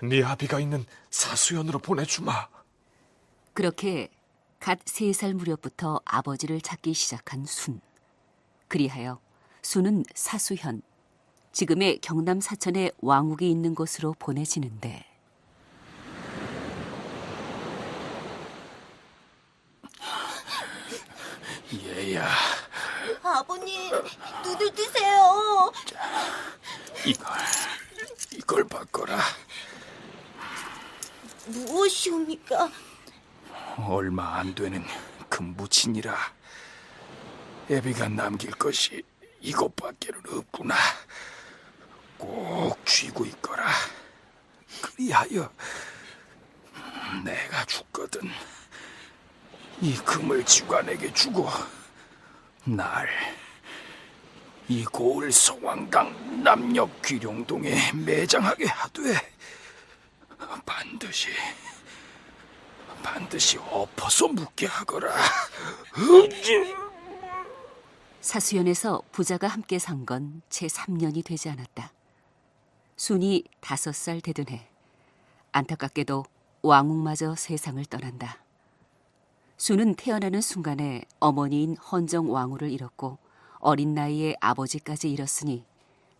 네 아비가 있는 사수연으로 보내주마. 그렇게 갓 3살 무렵부터 아버지를 찾기 시작한 순. 그리하여 순은 사수현, 지금의 경남 사천에 왕욱이 있는 곳으로 보내지는데 얘야, 아버님, 눈을 뜨세요. 이걸 바꿔라. 무엇이옵니까? 얼마 안 되는 금부친이라. 애비가 남길 것이 이것밖에는 없구나. 꼭 쥐고 있거라. 그리하여 내가 죽거든 이 금을 지관에게 주고 날 이 고을 성왕당 남녘 귀룡동에 매장하게 하되 반드시 엎어서 묻게 하거라. 사수연에서 부자가 함께 산 건 채 3년이 되지 않았다. 순이 5살 되던 해 안타깝게도 왕욱마저 세상을 떠난다. 순은 태어나는 순간에 어머니인 헌정왕후를 잃었고 어린 나이에 아버지까지 잃었으니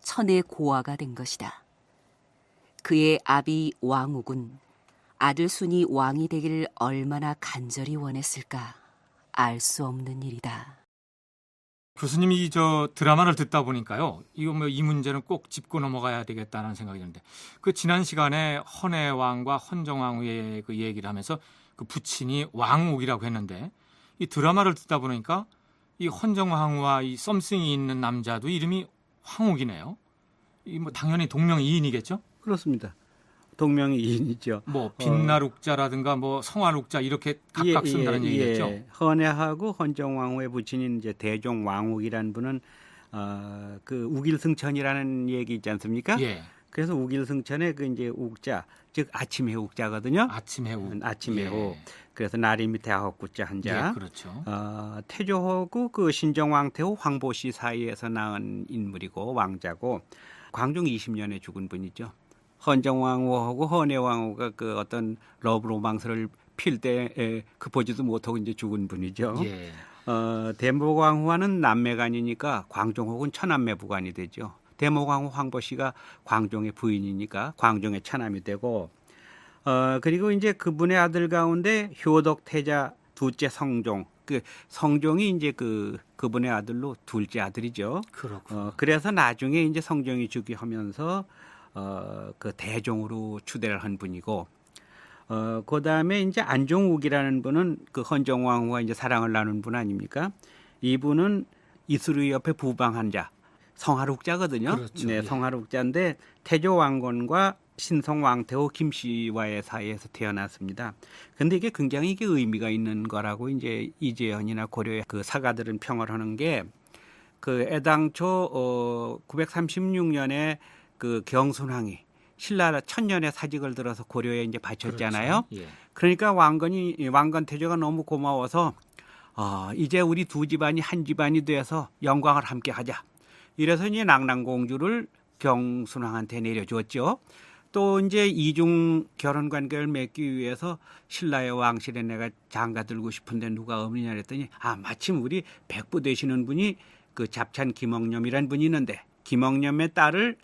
천의 고아가 된 것이다. 그의 아비 왕욱은 아들 순이 왕이 되기를 얼마나 간절히 원했을까 알 수 없는 일이다. 교수님이 저 드라마를 듣다 보니까요. 이거 뭐 이 문제는 꼭 짚고 넘어가야 되겠다는 생각이 드는데 그 지난 시간에 헌해왕과 헌정왕후의 그 얘기를 하면서 그 부친이 왕욱이라고 했는데 이 드라마를 듣다 보니까 이 헌정왕후와 이 썸씽이 있는 남자도 이름이 황욱이네요. 이 뭐 당연히 동명이인이겠죠? 그렇습니다. 동명이인이죠. 뭐 빛나룩자라든가 뭐 성화룩자 이렇게 각각 쓴다는 얘기겠죠. 헌해하고 헌정왕후의 부친인 이제 대종왕욱이라는 분은 그 우길승천이라는 얘기 있지 않습니까? 예. 그래서 우길승천의 그 이제 욱자, 즉 아침 해욱자거든요. 아침 해욱. 아침 해욱. 예. 그래서 나리 밑에 아홉구자 한자. 예, 그렇죠. 태조하고 그 신정왕태후 황보씨 사이에서 낳은 인물이고 왕자고 광종 20년에 죽은 분이죠. 헌정왕후하고 헌해왕후가 그 어떤 러브 로망스를 필 때 그 보지도 못하고 이제 죽은 분이죠. 예. 대목왕후와는 남매간이니까 광종혹은 처남매 부간이 되죠. 대목왕후 황보씨가 광종의 부인이니까 광종의 처남이 되고 그리고 이제 그분의 아들 가운데 효덕 태자 둘째 성종. 그 성종이 이제 그분의 아들로 둘째 아들이죠. 그렇군요. 그래서 나중에 이제 성종이 즉위하면서 그 대종으로 추대를 한 분이고, 그다음에 이제 안종욱이라는 분은 그 헌정왕후와 이제 사랑을 나눈 분 아닙니까? 이분은 이수루 옆에 부방한 자, 성하룩자거든요. 그렇죠. 네, 예. 성하룩자인데 태조 왕건과 신성 왕태호 김씨와의 사이에서 태어났습니다. 근데 이게 굉장히 이게 의미가 있는 거라고 이제 이재현이나 고려의 그 사가들은 평을 하는 게, 그 애당초 936년에 그 경순왕이 신라 천년의 사직을 들어서 고려에 이제 바쳤잖아요. 그렇죠. 예. 그러니까 왕건 태조가 너무 고마워서 이제 우리 두 집안이 한 집안이 돼서 영광을 함께 하자. 이래서 이제 낙랑공주를 경순왕한테 내려줬죠. 또 이제 이중 결혼 관계를 맺기 위해서 신라의 왕실에 내가 장가 들고 싶은데 누가 없느냐 그랬더니 마침 우리 백부 되시는 분이 그 잡찬 김억념이란 분이 있는데 김억념의 딸을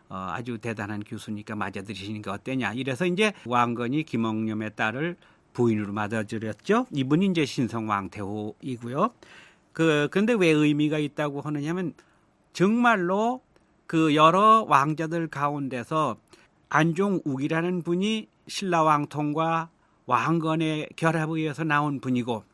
아주 대단한 교수니까 맞아들이시니까 어때냐. 이래서 이제 왕건이 김억념의 딸을 부인으로 맞아들였죠. 이분이 이제 신성 왕태호이고요. 근데 왜 의미가 있다고 하느냐면 정말로 그 여러 왕자들 가운데서 안종욱이라는 분이 신라 왕통과 왕건의 결합에 의해서 나온 분이고,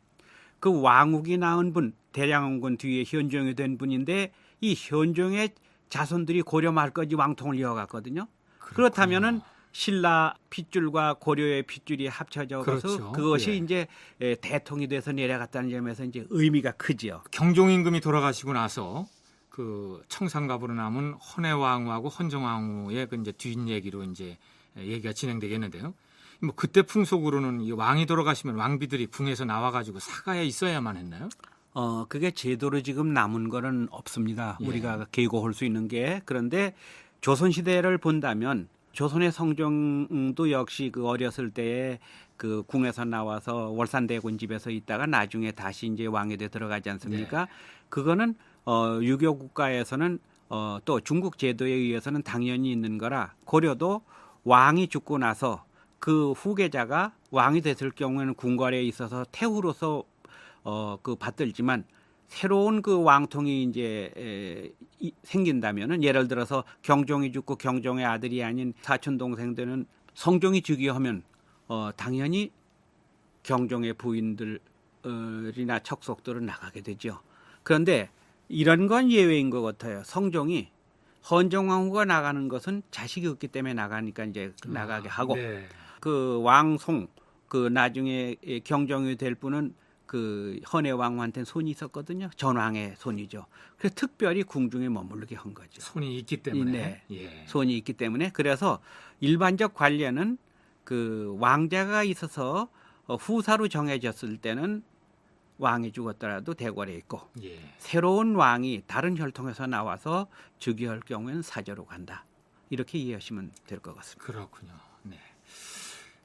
그 왕욱이 낳은 분 대량원군 뒤에 현종이 된 분인데, 이 현종의 자손들이 고려 말까지 왕통을 이어갔거든요. 그렇다면은 신라 핏줄과 고려의 핏줄이 합쳐져서 그렇죠. 그것이 예. 이제 대통이 돼서 내려갔다는 점에서 이제 의미가 크지요. 경종임금이 돌아가시고 나서 그 청산갑으로 남은 헌해왕후하고 헌정왕후의 그 이제 뒷얘기로 이제 얘기가 진행되겠는데요. 뭐 그때 풍속으로는 이 왕이 돌아가시면 왕비들이 궁에서 나와가지고 사가에 있어야만 했나요? 그게 제도로 지금 남은 거는 없습니다. 예. 우리가 계고할 수 있는 게. 그런데 조선 시대를 본다면 조선의 성종도 역시 그 어렸을 때에 그 궁에서 나와서 월산대군 집에서 있다가 나중에 다시 이제 왕에대 들어가지 않습니까? 네. 그거는 유교 국가에서는 또 중국 제도에 의해서는 당연히 있는 거라, 고려도 왕이 죽고 나서 그 후계자가 왕이 됐을 경우에는 궁궐에 있어서 태후로서 그 받들지만, 새로운 그 왕통이 이제 생긴다면은, 예를 들어서 경종이 죽고 경종의 아들이 아닌 사촌 동생들은 성종이 즉위하면 당연히 경종의 부인들이나 척속들은 나가게 되죠. 그런데 이런 건 예외인 것 같아요. 성종이 헌정왕후가 나가는 것은 자식이 없기 때문에 나가니까 이제 나가게 하고, 네. 그 왕송 그 나중에 경종이 될 분은 그 헌해왕후한테는 손이 있었거든요. 전왕의 손이죠. 그래서 특별히 궁중에 머무르게 한 거죠. 손이 있기 때문에. 네. 예. 손이 있기 때문에. 그래서 일반적 관례는 그 왕자가 있어서 후사로 정해졌을 때는 왕이 죽었더라도 대궐에 있고, 예. 새로운 왕이 다른 혈통에서 나와서 즉위할 경우에는 사저로 간다. 이렇게 이해하시면 될 것 같습니다. 그렇군요. 네.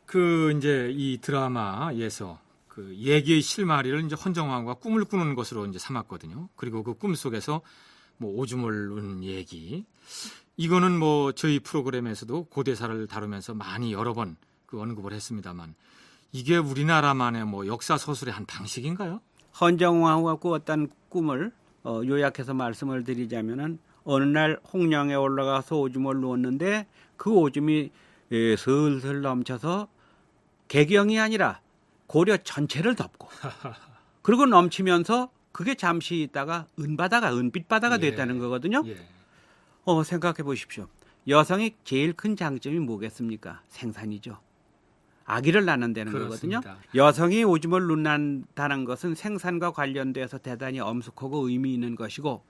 그 이제 이 드라마에서 그 얘기의 실마리를 이제 헌정왕후가 꿈을 꾸는 것으로 이제 삼았거든요. 그리고 그 꿈 속에서 뭐 오줌을 누는 얘기, 이거는 뭐 저희 프로그램에서도 고대사를 다루면서 많이 여러 번 그 언급을 했습니다만, 이게 우리나라만의 뭐 역사 서술의 한 방식인가요? 헌정왕후가 꾸었던 꿈을 요약해서 말씀을 드리자면은, 어느 날 홍령에 올라가서 오줌을 누웠는데 그 오줌이 슬슬 넘쳐서 개경이 아니라 고려 전체를 덮고, 그리고 넘치면서 그게 잠시 있다가 은빛바다가 됐다는 거거든요. 예. 생각해 보십시오. 여성이 제일 큰 장점이 뭐겠습니까? 생산이죠. 아기를 낳는다는 그렇습니다. 거거든요. 여성이 오줌을 눕는다는 것은 생산과 관련돼서 대단히 엄숙하고 의미 있는 것이고,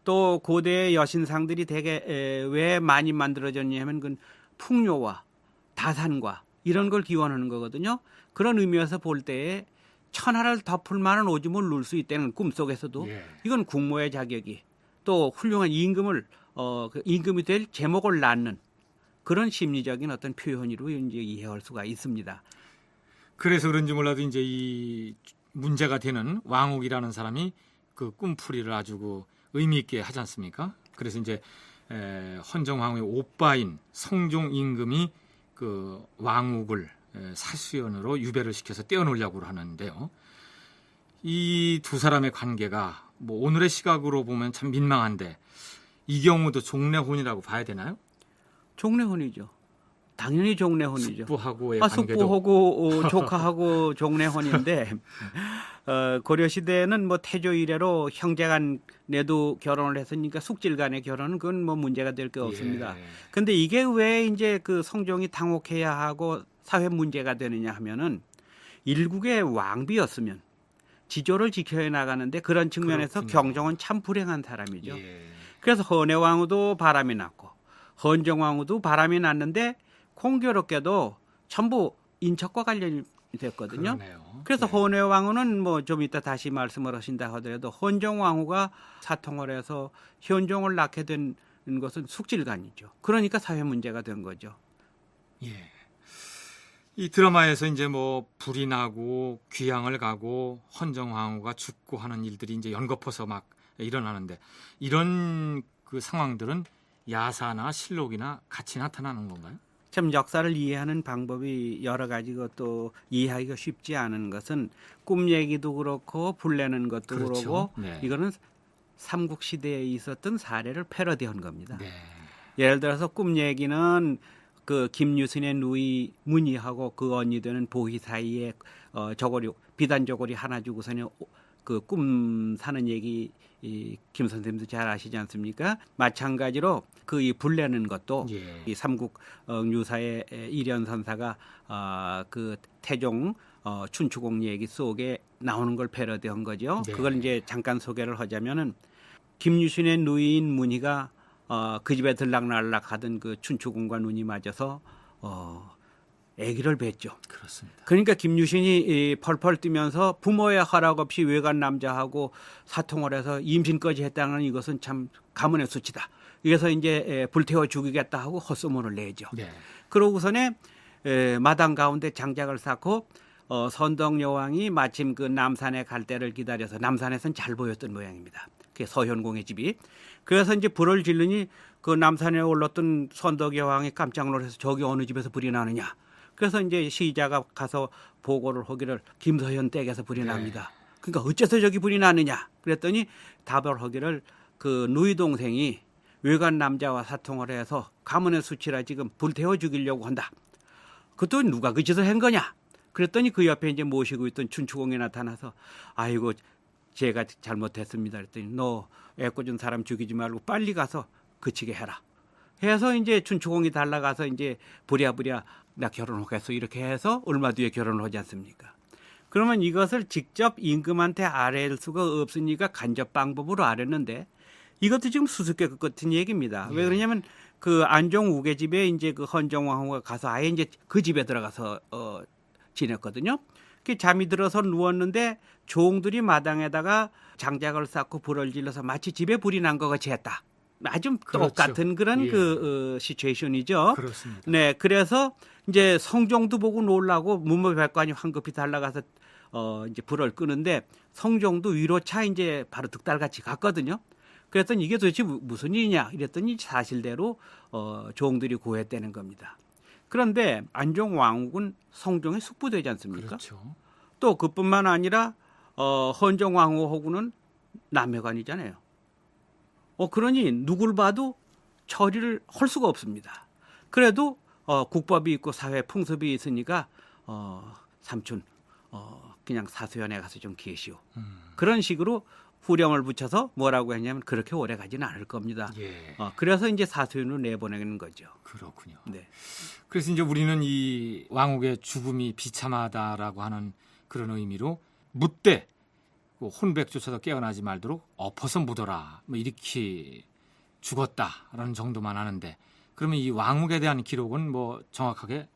또 고대의 여신상들이 되게 왜 많이 만들어졌냐면 그 풍요와 다산과 이런 걸 기원하는 거거든요. 그런 의미에서 볼 때에 천하를 덮을 만한 오줌을 누울 수 있다는 꿈속에서도 예. 이건 국모의 자격이, 또 훌륭한 임금을 임금이 될 제목을 낳는 그런 심리적인 어떤 표현으로 이제 이해할 수가 있습니다. 그래서 그런지 몰라도 이제 이 문제가 되는 왕욱이라는 사람이 그 꿈풀이를 아주 그 의미 있게 하지 않습니까? 그래서 이제 헌정왕후의 오빠인 성종 임금이 그 왕욱을 사수연으로 유배를 시켜서 떼어놓으려고 하는데요. 이 두 사람의 관계가 뭐 오늘의 시각으로 보면 참 민망한데, 이 경우도 종례혼이라고 봐야 되나요? 종례혼이죠. 당연히 종례혼이죠. 숙부하고의 관계도. 숙부하고 조카하고 종례혼인데 고려 시대에는 뭐 태조 이래로 형제간에도 결혼을 했으니까 숙질간의 결혼은 그건 뭐 문제가 될 게 없습니다. 근데 이게 왜 이제 그 성종이 당혹해야 하고 사회 문제가 되느냐 하면은 일국의 왕비였으면 지조를 지켜야 나가는데 그런 측면에서 그렇군요. 경종은 참 불행한 사람이죠. 그래서 헌해왕후도 바람이 났고 헌정왕후도 바람이 났는데 공교롭게도 전부 인척과 관련이 됐거든요. 그러네요. 그래서 헌해왕후는 뭐 좀 이따 다시 말씀을 하신다 하더라도 헌정왕후가 사통을 해서 현종을 낳게 된 것은 숙질간이죠. 그러니까 사회 문제가 된 거죠. 예. 이 드라마에서 이제 뭐 불이 나고 귀향을 가고 헌정왕후가 죽고 하는 일들이 이제 연거푸서 막 일어나는데 이런 그 상황들은 야사나 실록이나 같이 나타나는 건가요? 참 역사를 이해하는 방법이 여러 가지고 또 이해하기가 쉽지 않은 것은 꿈 얘기도 그렇고 불내는 것도 그렇죠. 그렇고 네. 이거는 삼국 시대에 있었던 사례를 패러디한 겁니다. 네. 예를 들어서 꿈 얘기는 그 김유신의 누이 문희하고 그 언니 되는 보희 사이에 저고리 비단 저고리 하나 주고서는 그 꿈 사는 얘기 김 선생님도 잘 아시지 않습니까? 마찬가지로 그 이 불내는 것도 이 삼국 유사의 일현 선사가 그 태종 춘추공 얘기 속에 나오는 걸 패러디한 거죠. 네. 그걸 이제 잠깐 소개를 하자면은 김유신의 누이인 문희가 그 집에 들락날락 하던 그 춘추공과 눈이 맞아서 아기를 뵀죠. 그렇습니다. 그러니까 김유신이 펄펄 뛰면서 부모의 허락 없이 외간 남자하고 사통을 해서 임신까지 했다는 이것은 참 가문의 수치다. 그래서 이제 불태워 죽이겠다 하고 헛소문을 내죠. 네. 그러고서는 마당 가운데 장작을 쌓고 선덕 여왕이 마침 그 남산에 갈 때를 기다려서 남산에서는 잘 보였던 모양입니다. 그게 서현공의 집이. 그래서 이제 불을 지르니 그 남산에 올랐던 선덕 여왕이 깜짝 놀라서 저기 어느 집에서 불이 나느냐. 그래서 이제 시자가 가서 보고를 하기를 김서현 댁에서 불이 납니다. 그러니까 어째서 저기 불이 나느냐. 그랬더니 답을 하기를 그 누이 동생이 외간 남자와 사통을 해서 가문의 수치라 지금 불태워 죽이려고 한다. 그것도 누가 그 짓을 한 거냐. 그랬더니 그 옆에 이제 모시고 있던 춘추공이 나타나서 아이고 제가 잘못했습니다. 그랬더니 너 애꿎은 사람 죽이지 말고 빨리 가서 그치게 해라. 해서 이제 춘추공이 달라가서 이제 부랴부랴 나 결혼하겠어 이렇게 해서 얼마 뒤에 결혼을 하지 않습니까? 그러면 이것을 직접 임금한테 아뢰일 수가 없으니까 간접 방법으로 아뢰는데 이것도 지금 수수께끼 같은 얘기입니다. 왜 그러냐면 그 안종 우계 집에 이제 그 헌정왕후가 가서 아예 이제 그 집에 들어가서 지냈거든요. 그 잠이 들어서 누웠는데 종들이 마당에다가 장작을 쌓고 불을 질러서 마치 집에 불이 난 것 같이 했다. 아주 그렇죠. 똑같은 그런 그 시츄에이션이죠. 그렇습니다. 네, 그래서 이제 성종도 보고 놀라고 문무백관이 황급히 달려가서 이제 불을 끄는데 성종도 위로차 이제 바로 득달같이 갔거든요. 그랬더니 이게 도대체 무슨 일이냐 이랬더니 사실대로 종들이 고했다는 겁니다. 그런데 안종 왕후군 성종의 숙부되지 않습니까? 그렇죠. 또 그뿐만 아니라 헌정 왕후하고는 남매간이잖아요. 그러니 누굴 봐도 처리를 할 수가 없습니다. 그래도 국법이 있고 사회 풍습이 있으니까 삼촌 그냥 사수연에 가서 좀 계시오. 그런 식으로 후령을 붙여서 뭐라고 했냐면 그렇게 오래 가지는 않을 겁니다. 예. 그래서 이제 사수연으로 내보내는 거죠. 그렇군요. 네. 그래서 이제 우리는 이 왕후의 죽음이 비참하다라고 하는 그런 의미로 묻되 혼백조차도 깨어나지 말도록 엎어서 묻어라 뭐 이렇게 죽었다라는 정도만 아는데 그러면 이 왕후에 대한 기록은 뭐 정확하게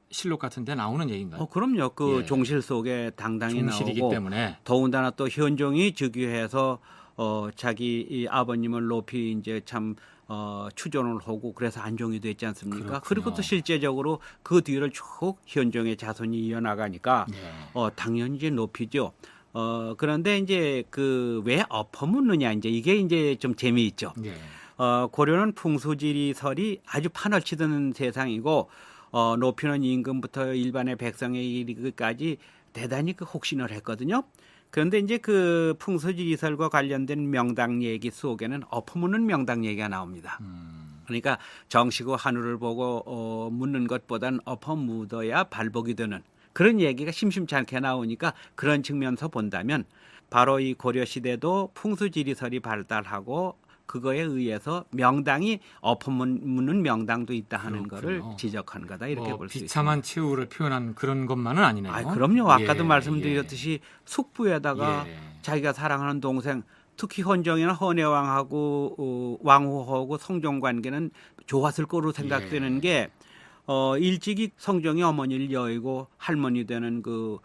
실록 같은 데 나오는 얘기인가요? 그럼요. 그 예. 종실 속에 당당히 종실이기 나오고 때문에 더군다나 또 현종이 즉위해서 자기 이 아버님을 높이 이제 참 추존을 하고 그래서 안종이 됐지 않습니까? 그렇군요. 그리고 또 실제적으로 그 뒤를 쭉 현종의 자손이 이어나가니까 네. 당연히 이제 높이죠. 그런데 이제 그 왜 엎어묻느냐 이제 이게 이제 좀 재미있죠. 네. 고려는 풍수지리설이 아주 판을 치던 세상이고 높이는 임금부터 일반의 백성에 이르기까지 대단히 그 혹신을 했거든요. 그런데 이제 그 풍수지리설과 관련된 명당 얘기 속에는 엎어묻는 명당 얘기가 나옵니다. 그러니까 정시고 한우를 보고 묻는 것보단 엎어묻어야 발복이 되는 그런 얘기가 심심치 않게 나오니까 그런 측면에서 본다면 바로 이 고려 시대도 풍수지리설이 발달하고 그거에 의해서 명당이 엎어묻는 명당도 있다 하는 거를 지적한 거다 이렇게 볼 수 있습니다. 비참한 최후를 표현한 그런 것만은 아니네요. 그럼요. 아까도 말씀드렸듯이 숙부에다가 예. 자기가 사랑하는 동생 특히 헌정이나 헌혜왕하고 왕후하고 성종 관계는 좋았을 거로 생각되는 게 일찍이 성종이 어머니를 여의고 할머니 되는 그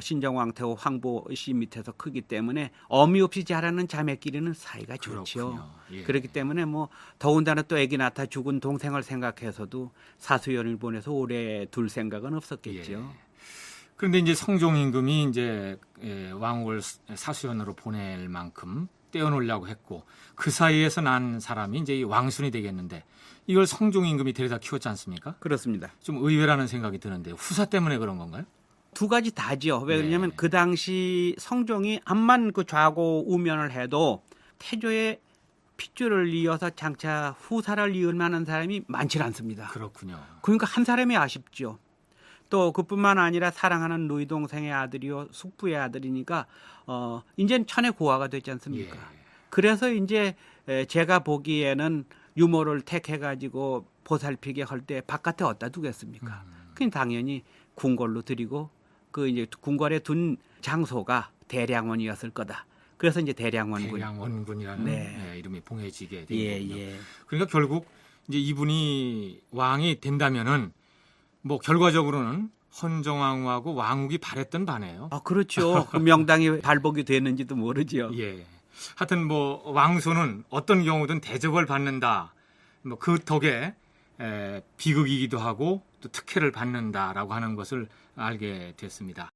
신정왕태후 황보 씨 밑에서 크기 때문에 어미 없이 자라는 자매끼리는 사이가 좋죠. 예. 그렇기 때문에 뭐 더군다나 또 아기 낳다 죽은 동생을 생각해서도 사수연을 보내서 오래 둘 생각은 없었겠죠. 예. 그런데 이제 성종 임금이 이제 왕후를 사수연으로 보낼 만큼 떼어놓으려고 했고 그 사이에서 난 사람이 이제 이 왕순이 되겠는데 이걸 성종 임금이 데려다 키웠지 않습니까? 그렇습니다. 좀 의외라는 생각이 드는데 후사 때문에 그런 건가요? 두 가지 다죠. 왜 그러냐면 그 당시 성종이 암만 그 좌고 우면을 해도 태조의 핏줄을 이어서 장차 후사를 이을 만한 사람이 많지 않습니다. 그렇군요. 그러니까 한 사람이 아쉽죠. 또 그뿐만 아니라 사랑하는 누이 동생의 아들이요 숙부의 아들이니까 이제는 천의 고아가 되지 않습니까? 그래서 이제 제가 보기에는 유모를 택해가지고 보살피게 할 때 바깥에 어디다 두겠습니까? 그냥 당연히 궁궐로 드리고 그 이제 궁궐에 둔 장소가 대량원이었을 거다. 그래서 이제 대량원군이라는 이름이 봉해지게 되겠군요. 예. 그러니까 결국 이제 이분이 왕이 된다면은 뭐 결과적으로는 헌정왕후하고 왕욱이 바랬던 바네요. 그렇죠. 그 명당이 발복이 됐는지도 모르죠. 예. 하여튼 뭐 왕손은 어떤 경우든 대접을 받는다. 뭐 그 덕에 비극이기도 하고 또 특혜를 받는다라고 하는 것을 알게 됐습니다.